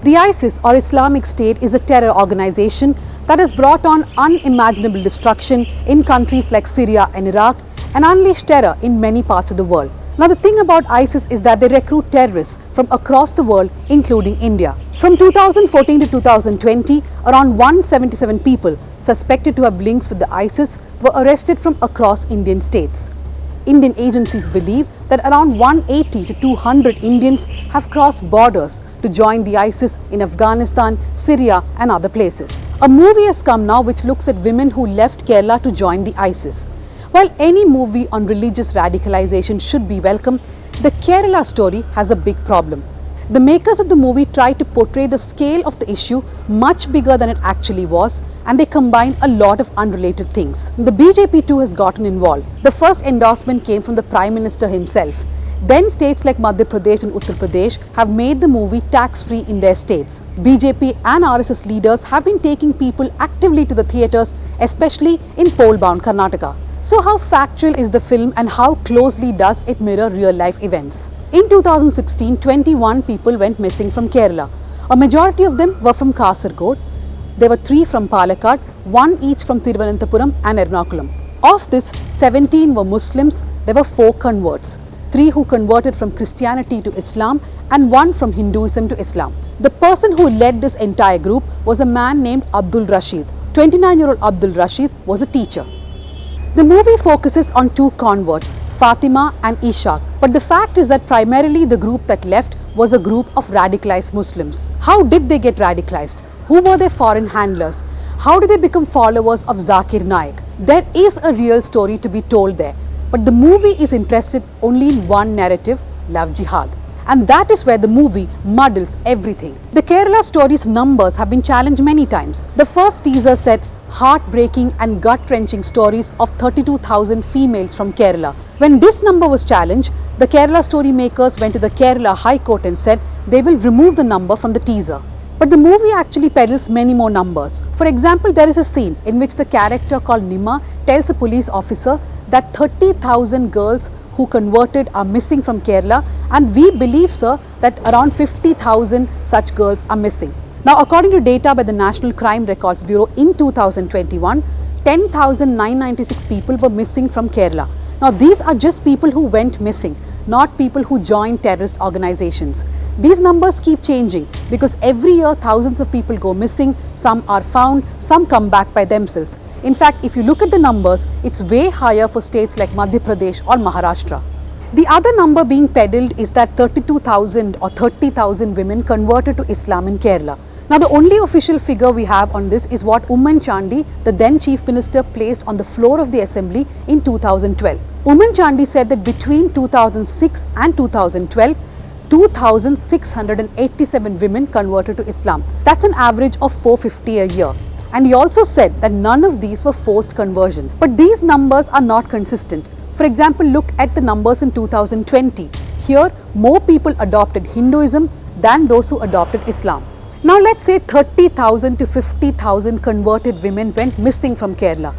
The ISIS or Islamic State is a terror organization that has brought on unimaginable destruction in countries like Syria and Iraq and unleashed terror in many parts of the world. Now the thing about ISIS is that they recruit terrorists from across the world, including India. From 2014 to 2020, around 177 people suspected to have links with the ISIS were arrested from across Indian states. Indian agencies believe that around 180 to 200 Indians have crossed borders to join the ISIS in Afghanistan, Syria and other places. A movie has come now which looks at women who left Kerala to join the ISIS. While any movie on religious radicalization should be welcome, the Kerala story has a big problem. The makers of the movie tried to portray the scale of the issue much bigger than it actually was, and they combined a lot of unrelated things. The BJP too has gotten involved. The first endorsement came from the Prime Minister himself. Then states like Madhya Pradesh and Uttar Pradesh have made the movie tax-free in their states. BJP and RSS leaders have been taking people actively to the theatres, especially in poll-bound Karnataka. So how factual is the film and how closely does it mirror real-life events? In 2016, 21 people went missing from Kerala. A majority of them were from Kasaragod. There were 3 from Palakkad, 1 each from Thiruvananthapuram and Ernakulam. Of this, 17 were Muslims. There were 4 converts, 3 who converted from Christianity to Islam and 1 from Hinduism to Islam. The person who led this entire group was a man named Abdul Rashid. 29-year-old Abdul Rashid was a teacher. The movie focuses on 2 converts, Fatima and Ishaq, but the fact is that primarily the group that left was a group of radicalized Muslims. How did they get radicalized? Who were their foreign handlers? How did they become followers of Zakir Naik? There is a real story to be told there, but the movie is interested only in one narrative, love jihad. And that is where the movie muddles everything. The Kerala story's numbers have been challenged many times. The first teaser said heartbreaking and gut-wrenching stories of 32,000 females from Kerala. When this number was challenged, the Kerala story makers went to the Kerala High Court and said they will remove the number from the teaser. But the movie actually peddles many more numbers. For example, there is a scene in which the character called Nima tells a police officer that 30,000 girls who converted are missing from Kerala, and we believe, sir, that around 50,000 such girls are missing. Now, according to data by the National Crime Records Bureau in 2021, 10,996 people were missing from Kerala. Now, these are just people who went missing, not people who joined terrorist organizations. These numbers keep changing because every year thousands of people go missing, some are found, some come back by themselves. In fact, if you look at the numbers, it's way higher for states like Madhya Pradesh or Maharashtra. The other number being peddled is that 32,000 or 30,000 women converted to Islam in Kerala. Now, the only official figure we have on this is what Oommen Chandy, the then Chief Minister, placed on the floor of the Assembly in 2012. Oommen Chandy said that between 2006 and 2012, 2,687 women converted to Islam. That's an average of 450 a year. And he also said that none of these were forced conversion. But these numbers are not consistent. For example, look at the numbers in 2020. Here, more people adopted Hinduism than those who adopted Islam. Now, let's say 30,000 to 50,000 converted women went missing from Kerala.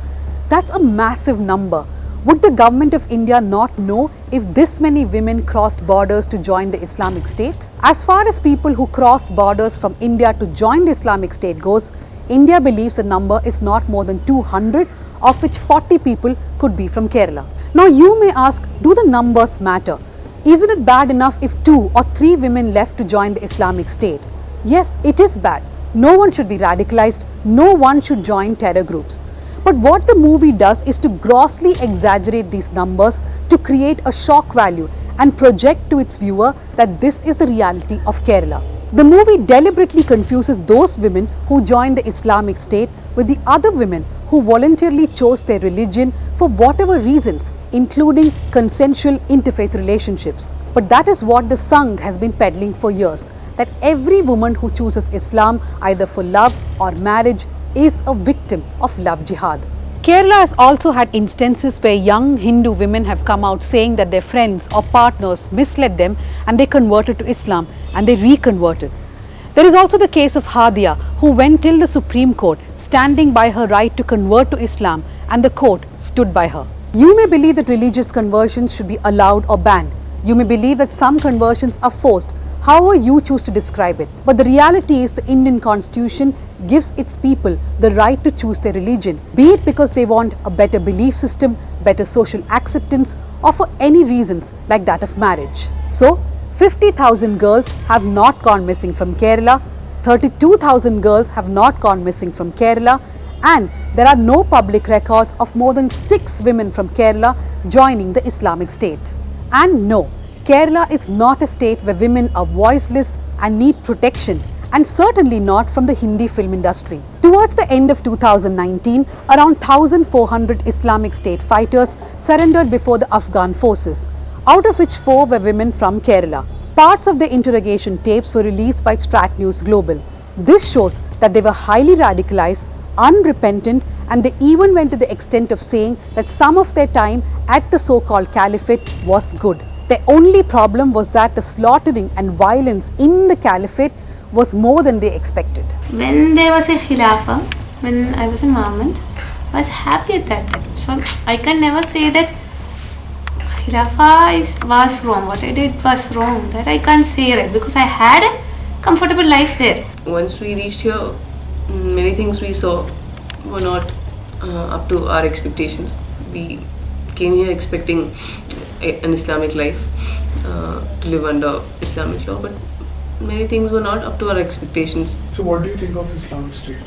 That's a massive number. Would the government of India not know if this many women crossed borders to join the Islamic State? As far as people who crossed borders from India to join the Islamic State goes, India believes the number is not more than 200, of which 40 people could be from Kerala. Now, you may ask, do the numbers matter? Isn't it bad enough if 2 or 3 women left to join the Islamic State? Yes, it is bad. No one should be radicalized. No one should join terror groups. But what the movie does is to grossly exaggerate these numbers to create a shock value and project to its viewer that this is the reality of Kerala. The movie deliberately confuses those women who joined the Islamic State with the other women who voluntarily chose their religion for whatever reasons, including consensual interfaith relationships. But that is what the Sangh has been peddling for years, that every woman who chooses Islam either for love or marriage is a victim of love jihad. Kerala has also had instances where young Hindu women have come out saying that their friends or partners misled them and they converted to Islam and they reconverted. There is also the case of Hadia, who went till the Supreme Court standing by her right to convert to Islam, and the court stood by her. You may believe that religious conversions should be allowed or banned. You may believe that some conversions are forced, however you choose to describe it. But the reality is the Indian constitution gives its people the right to choose their religion, be it because they want a better belief system, better social acceptance, or for any reasons like that of marriage. So, 50,000 girls have not gone missing from Kerala, 32,000 girls have not gone missing from Kerala, and there are no public records of more than 6 women from Kerala joining the Islamic State. And no, Kerala is not a state where women are voiceless and need protection, and certainly not from the Hindi film industry. Towards the end of 2019, around 1,400 Islamic State fighters surrendered before the Afghan forces, out of which 4 were women from Kerala. Parts of the interrogation tapes were released by Strat News Global. This shows that they were highly radicalized, unrepentant, and they even went to the extent of saying that some of their time at the so-called caliphate was good. The only problem was that the slaughtering and violence in the caliphate was more than they expected. When there was a Khilafah, when I was in Mahmud, I was happy at that time. So I can never say that Khilafah was wrong, what I did was wrong. That I can't say right because I had a comfortable life there. Once we reached here, many things we saw were not up to our expectations. We came here expecting an Islamic life, to live under Islamic law, but many things were not up to our expectations. So what do you think of Islamic State?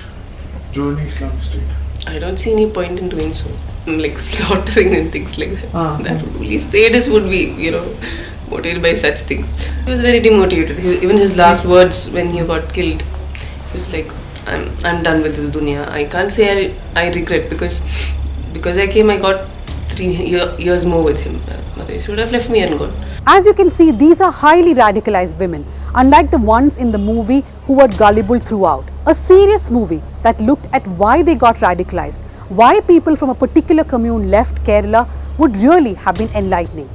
Joining Islamic State? I don't see any point in doing so, like slaughtering and things like that. That would only sadists would be, motivated by such things. He was very demotivated. Even his last words when he got killed, he was like, I'm done with this dunya. I can't say I regret because I came, I got 3 years more with him. Otherwise he would have left me and gone. As you can see, these are highly radicalized women, unlike the ones in the movie who were gullible throughout. A serious movie that looked at why they got radicalized, why people from a particular commune left Kerala would really have been enlightening.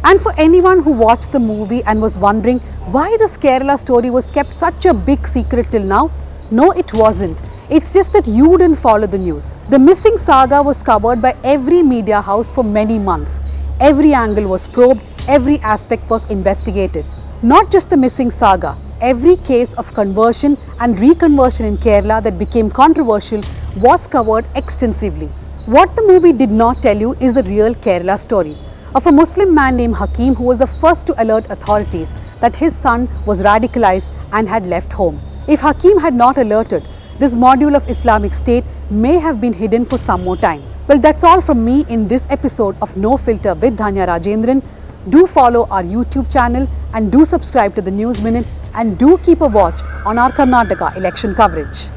And for anyone who watched the movie and was wondering why this Kerala story was kept such a big secret till now, no, it wasn't. It's just that you didn't follow the news. The missing saga was covered by every media house for many months. Every angle was probed, every aspect was investigated. Not just the missing saga, every case of conversion and reconversion in Kerala that became controversial was covered extensively. What the movie did not tell you is the real Kerala story of a Muslim man named Hakim who was the first to alert authorities that his son was radicalized and had left home. If Hakim had not alerted, this module of Islamic State may have been hidden for some more time. Well, that's all from me in this episode of No Filter with Dhanya Rajendran. Do follow our YouTube channel and do subscribe to the News Minute and do keep a watch on our Karnataka election coverage.